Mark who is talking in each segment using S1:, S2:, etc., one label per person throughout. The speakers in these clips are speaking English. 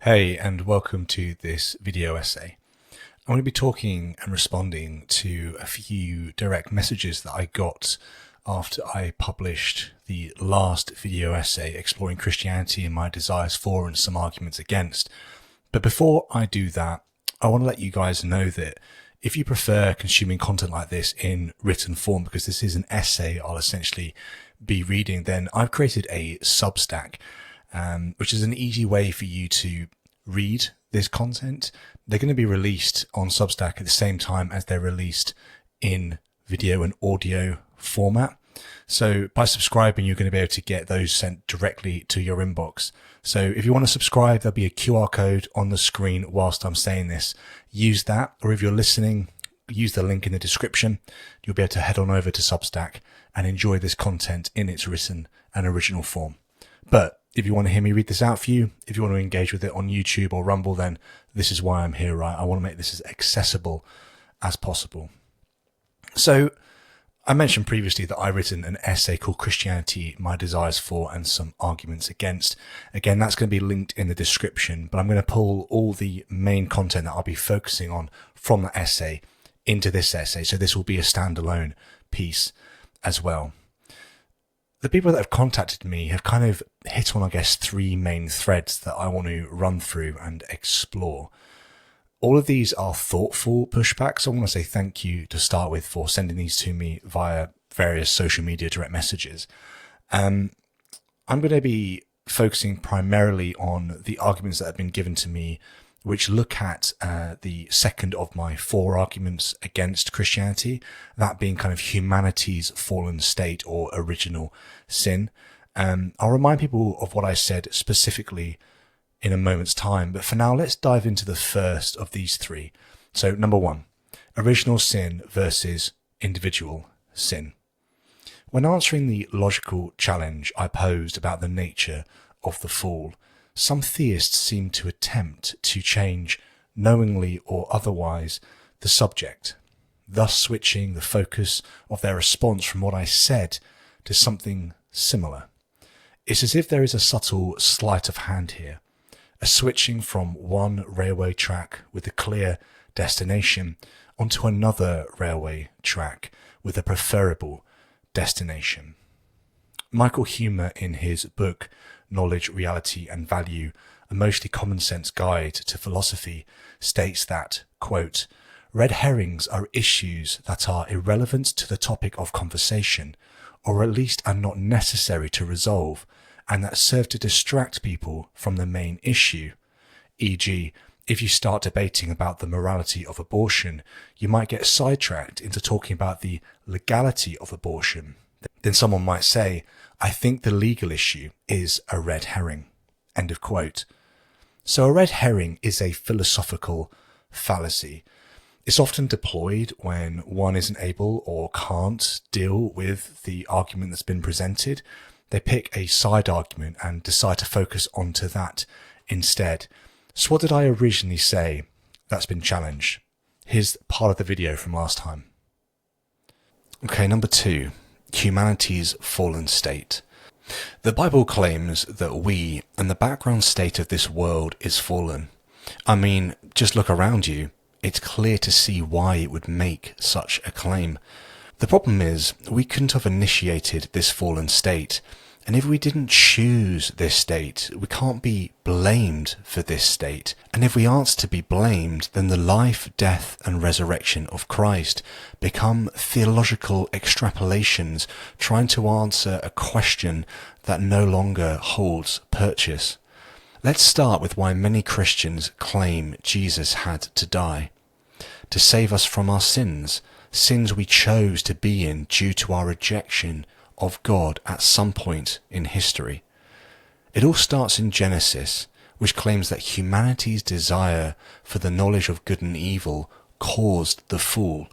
S1: Hey, and welcome to this video essay. I'm going to be talking and responding to a few direct messages that I got after I published the last video essay exploring Christianity and my desires for and some arguments against. But before I do that, I want to let you guys know that if you prefer consuming content like this in written form, because this is an essay I'll essentially be reading, then I've created a Substack, which is an easy way for you to read this content. They're going to be released on Substack at the same time as they're released in video and audio format. So by subscribing, you're going to be able to get those sent directly to your inbox. So if you want to subscribe, there'll be a QR code on the screen whilst I'm saying this. Use that, or if you're listening, use the link in the description. You'll be able to head on over to Substack and enjoy this content in its written and original form. But if you want to hear me read this out for you, if you want to engage with it on YouTube or Rumble, then this is why I'm here, right? I want to make this as accessible as possible. So I mentioned previously that I've written an essay called Christianity, My Desires For and Some Arguments Against. Again, that's going to be linked in the description, but I'm going to pull all the main content that I'll be focusing on from that essay into this essay. So this will be a standalone piece as well. The people that have contacted me have kind of hit on, I guess, three main threads that I want to run through and explore. All of these are thoughtful pushbacks. I want to say thank you to start with for sending these to me via various social media direct messages. I'm going to be focusing primarily on the arguments that have been given to me, which look at the second of my four arguments against Christianity, that being kind of humanity's fallen state or original sin. I'll remind people of what I said specifically in a moment's time, but for now, let's dive into the first of these three. So number one, original sin versus individual sin. When answering the logical challenge I posed about the nature of the fall, some theists seem to attempt to change, knowingly or otherwise, the subject, thus switching the focus of their response from what I said to something similar. It's as if there is a subtle sleight of hand here, a switching from one railway track with a clear destination onto another railway track with a preferable destination. Michael Huemer, in his book Knowledge, Reality and Value, a mostly common sense guide to philosophy, states that, quote, red herrings are issues that are irrelevant to the topic of conversation, or at least are not necessary to resolve, and that serve to distract people from the main issue. E.g., if you start debating about the morality of abortion, you might get sidetracked into talking about the legality of abortion. Then someone might say, I think the legal issue is a red herring. End of quote. So a red herring is a philosophical fallacy. It's often deployed when one isn't able or can't deal with the argument that's been presented. They pick a side argument and decide to focus onto that instead. So what did I originally say that's been challenged? Here's part of the video from last time. Okay, number two. Humanity's fallen state. The Bible claims that we and the background state of this world is fallen. I mean, just look around you. It's clear to see why it would make such a claim. The problem is, we couldn't have initiated this fallen state, and if we didn't choose this state, we can't be blamed for this state. And if we aren't to be blamed, then the life, death and resurrection of Christ become theological extrapolations trying to answer a question that no longer holds purchase. Let's start with why many Christians claim Jesus had to die. To save us from our sins, sins we chose to be in due to our rejection of God at some point in history. It all starts in Genesis, which claims that humanity's desire for the knowledge of good and evil caused the fall.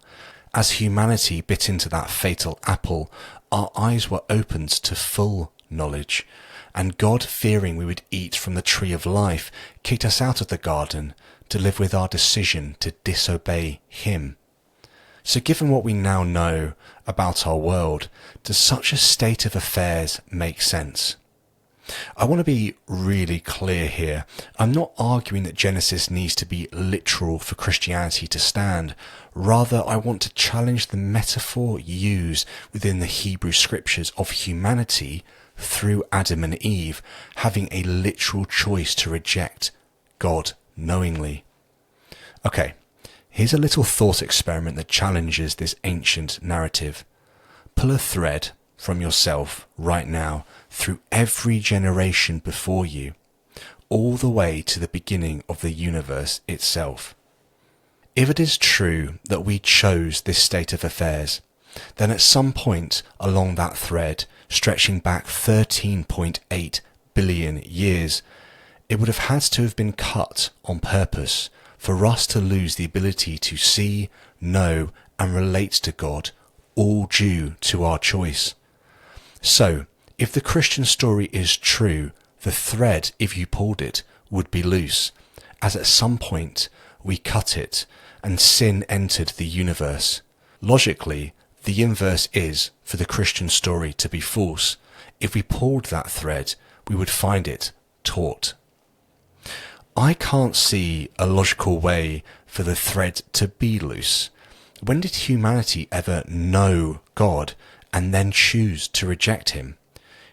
S1: As humanity bit into that fatal apple, our eyes were opened to full knowledge, and God, fearing we would eat from the tree of life, kicked us out of the garden to live with our decision to disobey him. So given what we now know about our world, does such a state of affairs make sense? I want to be really clear here. I'm not arguing that Genesis needs to be literal for Christianity to stand. Rather, I want to challenge the metaphor used within the Hebrew scriptures of humanity through Adam and Eve having a literal choice to reject God knowingly. Okay, here's a little thought experiment that challenges this ancient narrative. Pull a thread from yourself right now through every generation before you, all the way to the beginning of the universe itself. If it is true that we chose this state of affairs, then at some point along that thread, stretching back 13.8 billion years, it would have had to have been cut on purpose for us to lose the ability to see, know, and relate to God, all due to our choice. So, if the Christian story is true, the thread, if you pulled it, would be loose, as at some point we cut it and sin entered the universe. Logically, the inverse is for the Christian story to be false. If we pulled that thread, we would find it taut. I can't see a logical way for the thread to be loose. When did humanity ever know God and then choose to reject him?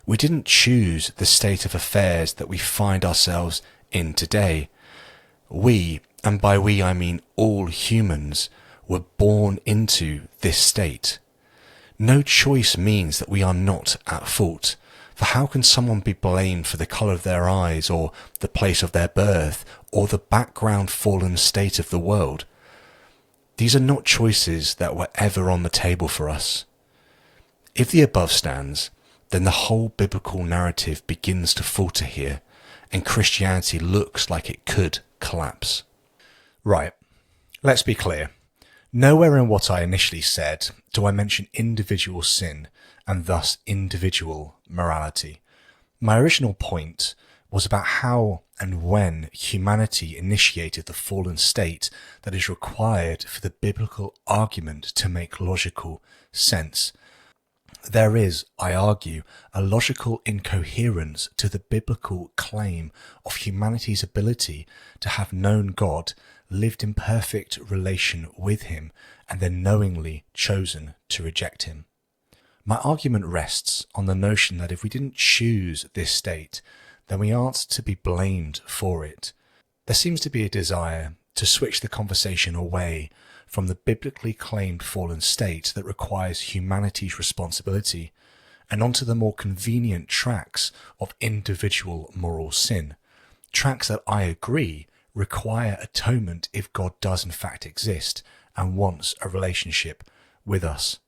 S1: We didn't choose the state of affairs that we find ourselves in today. We, and by we I mean all humans, were born into this state. No choice means that we are not at fault. For how can someone be blamed for the colour of their eyes, or the place of their birth, or the background fallen state of the world? These are not choices that were ever on the table for us. If the above stands, then the whole biblical narrative begins to falter here, and Christianity looks like it could collapse. Right, let's be clear. Nowhere in what I initially said do I mention individual sin and thus individual morality. My original point was about how and when humanity initiated the fallen state that is required for the biblical argument to make logical sense. There is, I argue, a logical incoherence to the biblical claim of humanity's ability to have known God, lived in perfect relation with him, and then knowingly chosen to reject him. My argument rests on the notion that if we didn't choose this state, then we aren't to be blamed for it. There seems to be a desire to switch the conversation away from the biblically claimed fallen state that requires humanity's responsibility and onto the more convenient tracks of individual moral sin. Tracks that I agree require atonement if God does in fact exist and wants a relationship with us.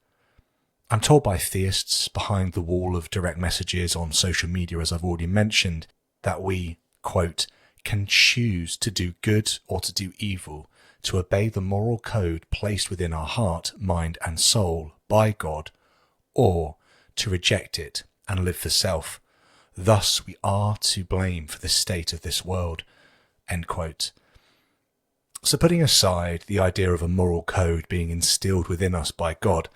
S1: I'm told by theists behind the wall of direct messages on social media, as I've already mentioned, that we, quote, can choose to do good or to do evil, to obey the moral code placed within our heart, mind and soul by God, or to reject it and live for self. Thus we are to blame for the state of this world, end quote. So putting aside the idea of a moral code being instilled within us by God,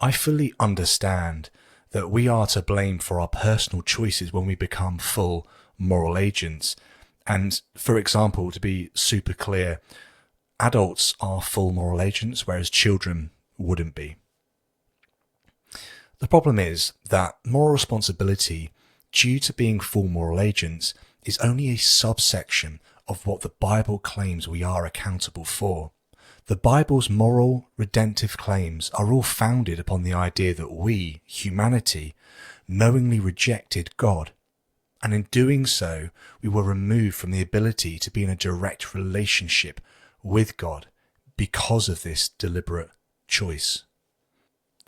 S1: I fully understand that we are to blame for our personal choices when we become full moral agents. And for example, to be super clear, adults are full moral agents, whereas children wouldn't be. The problem is that moral responsibility, due to being full moral agents, is only a subsection of what the Bible claims we are accountable for. The Bible's moral, redemptive claims are all founded upon the idea that we, humanity, knowingly rejected God, and in doing so, we were removed from the ability to be in a direct relationship with God because of this deliberate choice.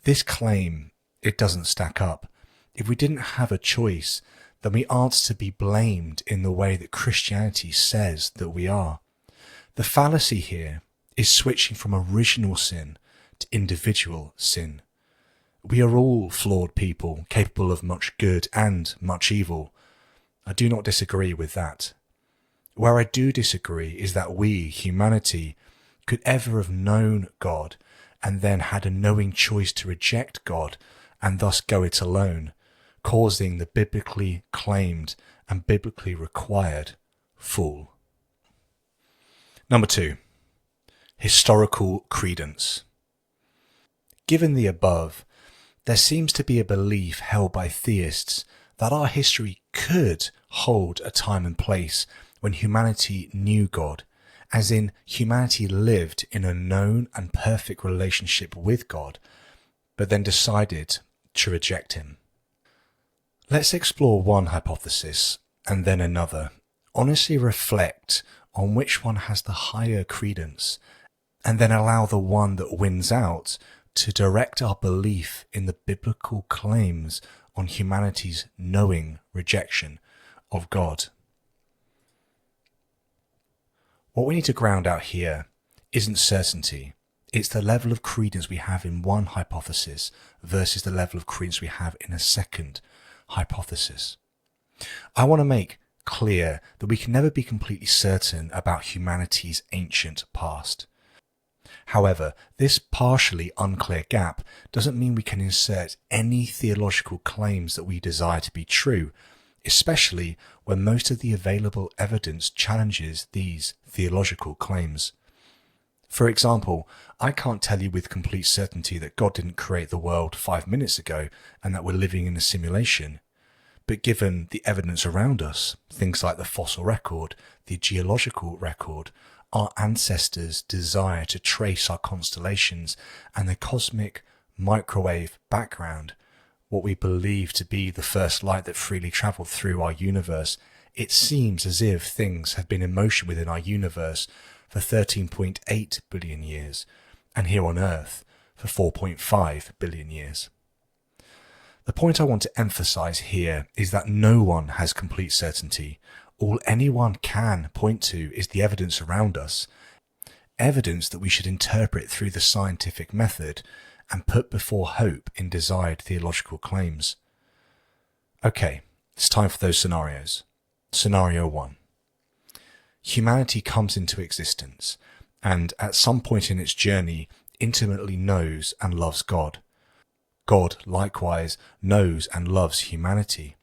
S1: This claim, it doesn't stack up. If we didn't have a choice, then we aren't to be blamed in the way that Christianity says that we are. The fallacy here is switching from original sin to individual sin. We are all flawed people, capable of much good and much evil. I do not disagree with that. Where I do disagree is that we, humanity, could ever have known God and then had a knowing choice to reject God and thus go it alone. causing the biblically claimed and biblically required fall. Number 2, historical credence. Given the above, there seems to be a belief held by theists that our history could hold a time and place when humanity knew God, as in humanity lived in a known and perfect relationship with God, but then decided to reject him. Let's explore one hypothesis and then another, honestly reflect on which one has the higher credence, and then allow the one that wins out to direct our belief in the biblical claims on humanity's knowing rejection of God. What we need to ground out here isn't certainty. It's the level of credence we have in one hypothesis versus the level of credence we have in a second hypothesis. I want to make clear that we can never be completely certain about humanity's ancient past. However, this partially unclear gap doesn't mean we can insert any theological claims that we desire to be true, especially when most of the available evidence challenges these theological claims. For example, I can't tell you with complete certainty that God didn't create the world 5 minutes ago and that we're living in a simulation. But given the evidence around us, things like the fossil record, the geological record, our ancestors' desire to trace our constellations, and the cosmic microwave background, what we believe to be the first light that freely travelled through our universe, it seems as if things have been in motion within our universe for 13.8 billion years, and here on Earth for 4.5 billion years. The point I want to emphasize here is that no one has complete certainty. All anyone can point to is the evidence around us, evidence that we should interpret through the scientific method and put before hope in desired theological claims. Okay, it's time for those scenarios. Scenario 1. Humanity comes into existence and at some point in its journey intimately knows and loves God. God likewise knows and loves humanity.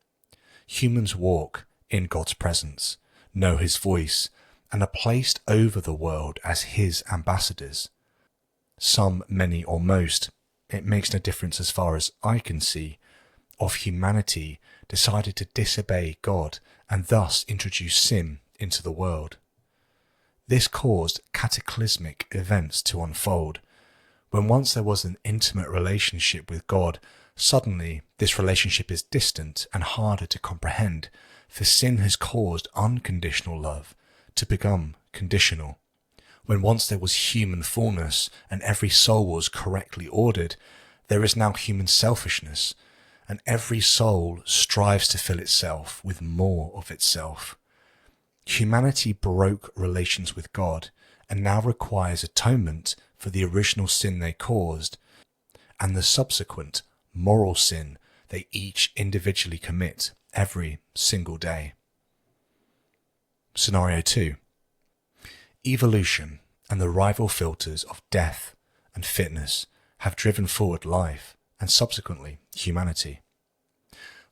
S1: Humans walk in God's presence, know his voice, and are placed over the world as his ambassadors. Some, many, or most, it makes no difference as far as I can see, of humanity decided to disobey God and thus introduce sin into the world. This caused cataclysmic events to unfold. When once there was an intimate relationship with God, suddenly this relationship is distant and harder to comprehend, for sin has caused unconditional love to become conditional. When once there was human fullness and every soul was correctly ordered, there is now human selfishness, and every soul strives to fill itself with more of itself. Humanity broke relations with God and now requires atonement for the original sin they caused and the subsequent moral sin they each individually commit every single day. Scenario 2. Evolution and the rival filters of death and fitness have driven forward life and subsequently humanity,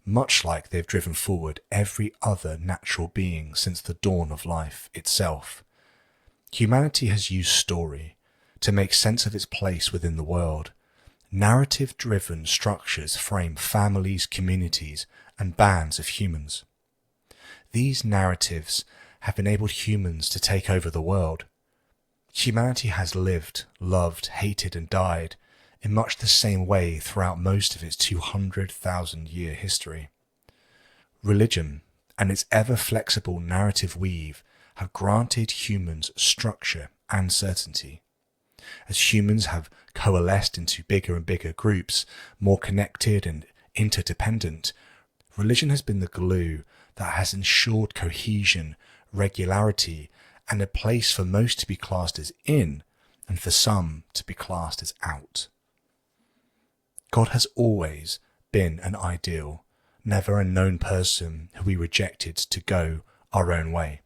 S1: much like they've driven forward every other natural being since the dawn of life itself. Humanity has used story to make sense of its place within the world. Narrative-driven structures frame families, communities, and bands of humans. These narratives have enabled humans to take over the world. Humanity has lived, loved, hated, and died in much the same way throughout most of its 200,000-year history. Religion and its ever-flexible narrative weave have granted humans structure and certainty. As humans have coalesced into bigger and bigger groups, more connected and interdependent, religion has been the glue that has ensured cohesion, regularity, and a place for most to be classed as in, and for some to be classed as out. God has always been an ideal, never a known person who we rejected to go our own way.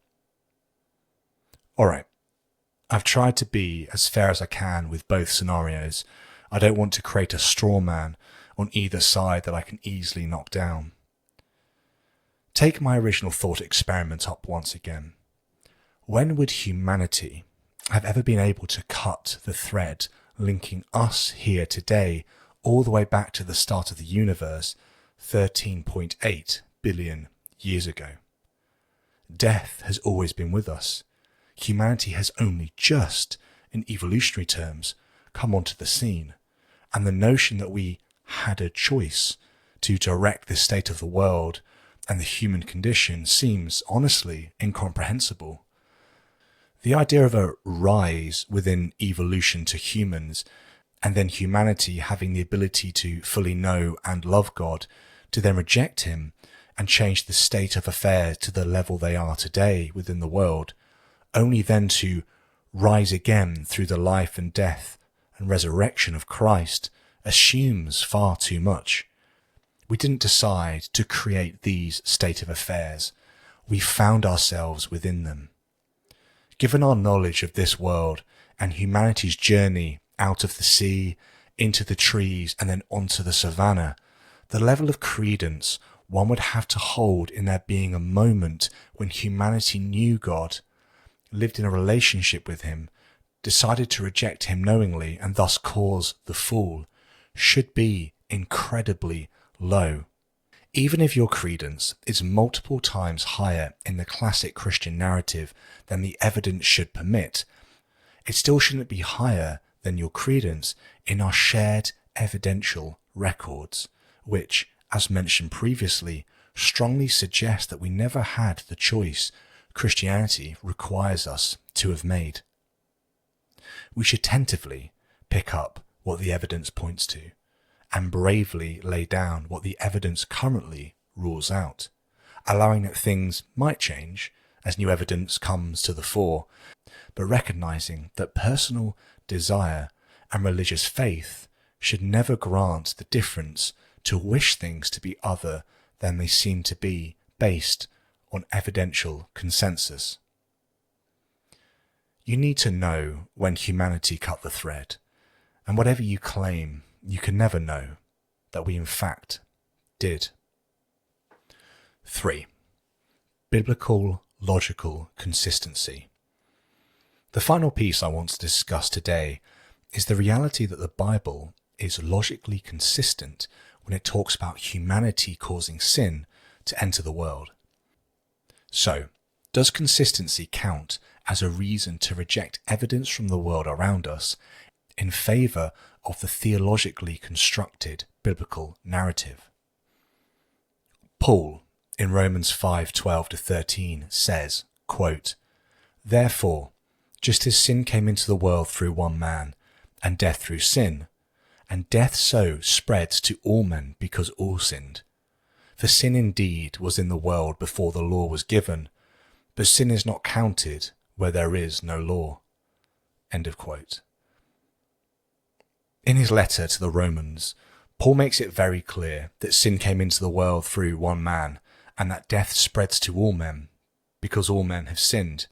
S1: Alright, I've tried to be as fair as I can with both scenarios. I don't want to create a straw man. on either side that I can easily knock down. Take my original thought experiment up once again. When would humanity have ever been able to cut the thread linking us here today all the way back to the start of the universe 13.8 billion years ago? Death has always been with us. Humanity has only just, in evolutionary terms, come onto the scene, and the notion that we had a choice to direct the state of the world and the human condition seems honestly incomprehensible. The idea of a rise within evolution to humans, and then humanity having the ability to fully know and love God, to then reject him and change the state of affairs to the level they are today within the world, only then to rise again through the life and death and resurrection of Christ, assumes far too much. We didn't decide to create these state of affairs. We found ourselves within them. Given our knowledge of this world and humanity's journey out of the sea, into the trees, and then onto the savannah, the level of credence one would have to hold in there being a moment when humanity knew God, lived in a relationship with him, decided to reject him knowingly and thus cause the fall, should be incredibly low. Even if your credence is multiple times higher in the classic Christian narrative than the evidence should permit, it still shouldn't be higher than your credence in our shared evidential records, which, as mentioned previously, strongly suggest that we never had the choice Christianity requires us to have made. We should tentatively pick up what the evidence points to, and bravely lay down what the evidence currently rules out, allowing that things might change as new evidence comes to the fore, but recognizing that personal desire and religious faith should never grant the difference to wish things to be other than they seem to be based on evidential consensus. You need to know when humanity cut the thread, and whatever you claim, you can never know that we in fact did. 3. Biblical logical consistency. The final piece I want to discuss today is the reality that the Bible is logically consistent when it talks about humanity causing sin to enter the world. So, does consistency count as a reason to reject evidence from the world around us in favour of the theologically constructed biblical narrative? Paul, in Romans 5:12-13, says, quote, "Therefore, just as sin came into the world through one man, and death through sin, and death so spread to all men because all sinned. For sin indeed was in the world before the law was given, but sin is not counted where there is no law." End of quote. In his letter to the Romans, Paul makes it very clear that sin came into the world through one man, and that death spreads to all men because all men have sinned.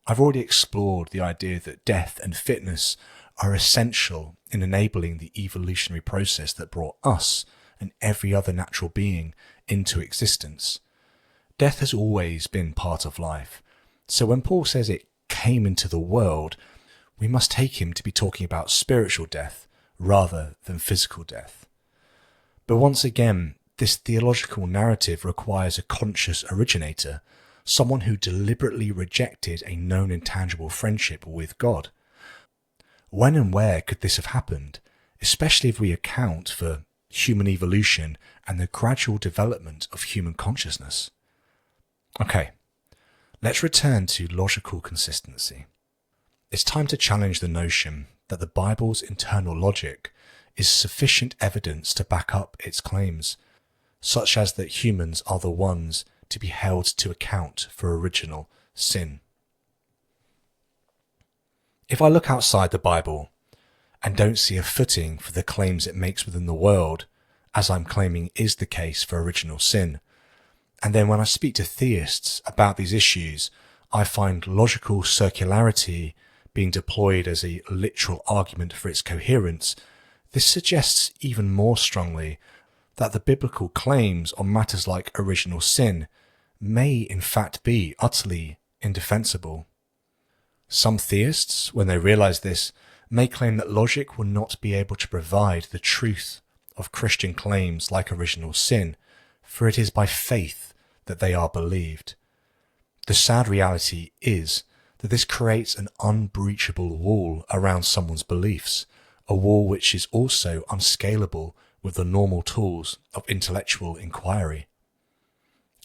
S1: I've already explored the idea that death and fitness are essential in enabling the evolutionary process that brought us and every other natural being into existence. Death has always been part of life, so when Paul says it came into the world, we must take him to be talking about spiritual death rather than physical death. But once again, this theological narrative requires a conscious originator, someone who deliberately rejected a known intangible friendship with God. When and where could this have happened, especially if we account for human evolution and the gradual development of human consciousness? Okay, let's return to logical consistency. It's time to challenge the notion that the Bible's internal logic is sufficient evidence to back up its claims, such as that humans are the ones to be held to account for original sin. If I look outside the Bible and don't see a footing for the claims it makes within the world, as I'm claiming is the case for original sin, and then when I speak to theists about these issues, I find logical circularity being deployed as a literal argument for its coherence, This suggests even more strongly that the biblical claims on matters like original sin may in fact be utterly indefensible. Some theists, when they realize this, may claim that logic will not be able to provide the truth of Christian claims like original sin, for it is by faith that they are believed. The sad reality is that this creates an unbreachable wall around someone's beliefs, a wall which is also unscalable with the normal tools of intellectual inquiry.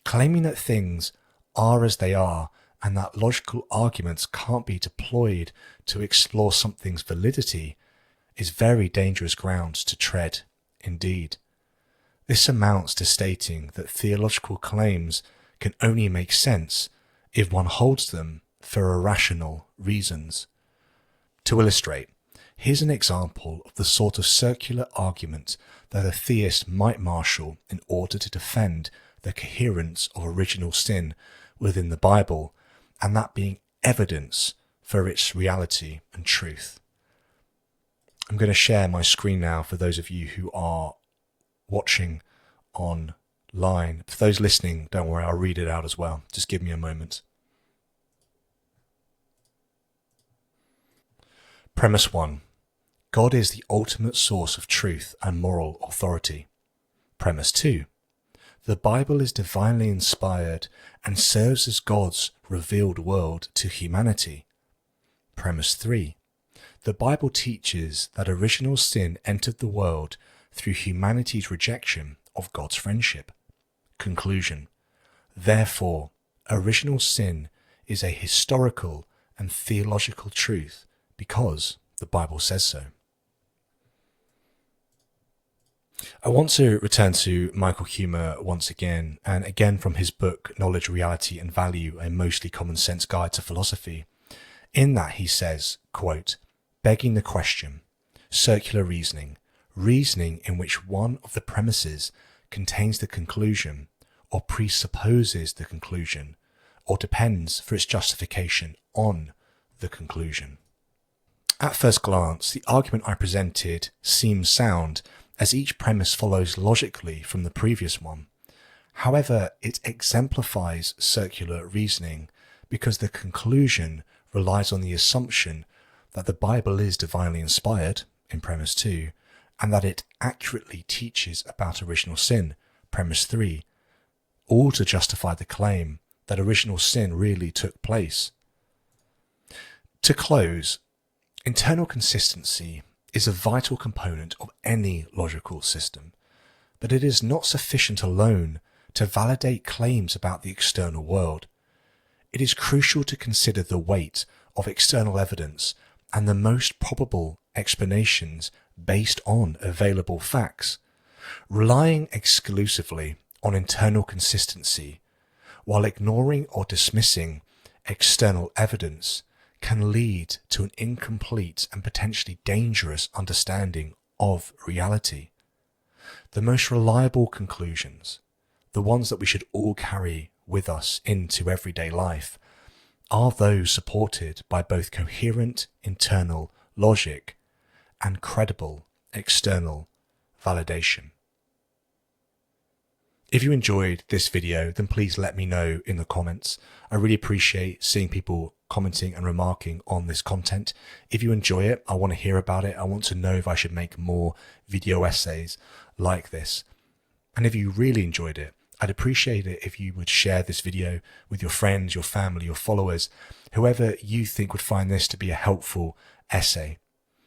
S1: Claiming that things are as they are and that logical arguments can't be deployed to explore something's validity is very dangerous ground to tread indeed. This amounts to stating that theological claims can only make sense if one holds them for irrational reasons. To illustrate, here's an example of the sort of circular argument that a theist might marshal in order to defend the coherence of original sin within the Bible, and that being evidence for its reality and truth. I'm going to share my screen now for those of you who are watching online. For those listening, don't worry, I'll read it out as well. Just give me a moment. Premise 1. God is the ultimate source of truth and moral authority. Premise 2. The Bible is divinely inspired and serves as God's revealed world to humanity. Premise 3. The Bible teaches that original sin entered the world through humanity's rejection of God's friendship. Conclusion. Therefore, original sin is a historical and theological truth because the Bible says so. I want to return to Michael Huemer once again, and again from his book Knowledge, Reality and Value, a mostly common sense guide to philosophy. In that he says, quote, begging the question, circular reasoning in which one of the premises contains the conclusion or presupposes the conclusion or depends for its justification on the conclusion. At first glance, the argument I presented seems sound, as each premise follows logically from the previous one. However, it exemplifies circular reasoning because the conclusion relies on the assumption that the Bible is divinely inspired, in premise 2, and that it accurately teaches about original sin, premise 3, all to justify the claim that original sin really took place. To close, internal consistency is a vital component of any logical system, but it is not sufficient alone to validate claims about the external world. It is crucial to consider the weight of external evidence and the most probable explanations based on available facts. Relying exclusively on internal consistency while ignoring or dismissing external evidence can lead to an incomplete and potentially dangerous understanding of reality. The most reliable conclusions, the ones that we should all carry with us into everyday life, are those supported by both coherent internal logic and credible external validation. If you enjoyed this video, then please let me know in the comments. I really appreciate seeing people commenting and remarking on this content. If you enjoy it, I want to hear about it. I want to know if I should make more video essays like this. And if you really enjoyed it, I'd appreciate it if you would share this video with your friends, your family, your followers, whoever you think would find this to be a helpful essay.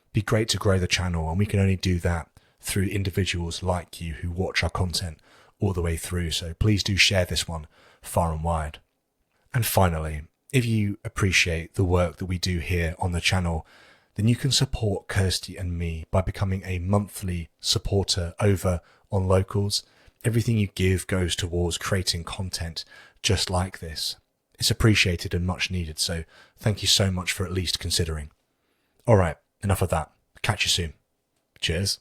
S1: It'd be great to grow the channel, and we can only do that through individuals like you who watch our content all the way through. So please do share this one far and wide. And finally, if you appreciate the work that we do here on the channel, then you can support Kirsty and me by becoming a monthly supporter over on Locals. Everything you give goes towards creating content just like this. It's appreciated and much needed, so thank you so much for at least considering. All right, enough of that. Catch you soon. Cheers.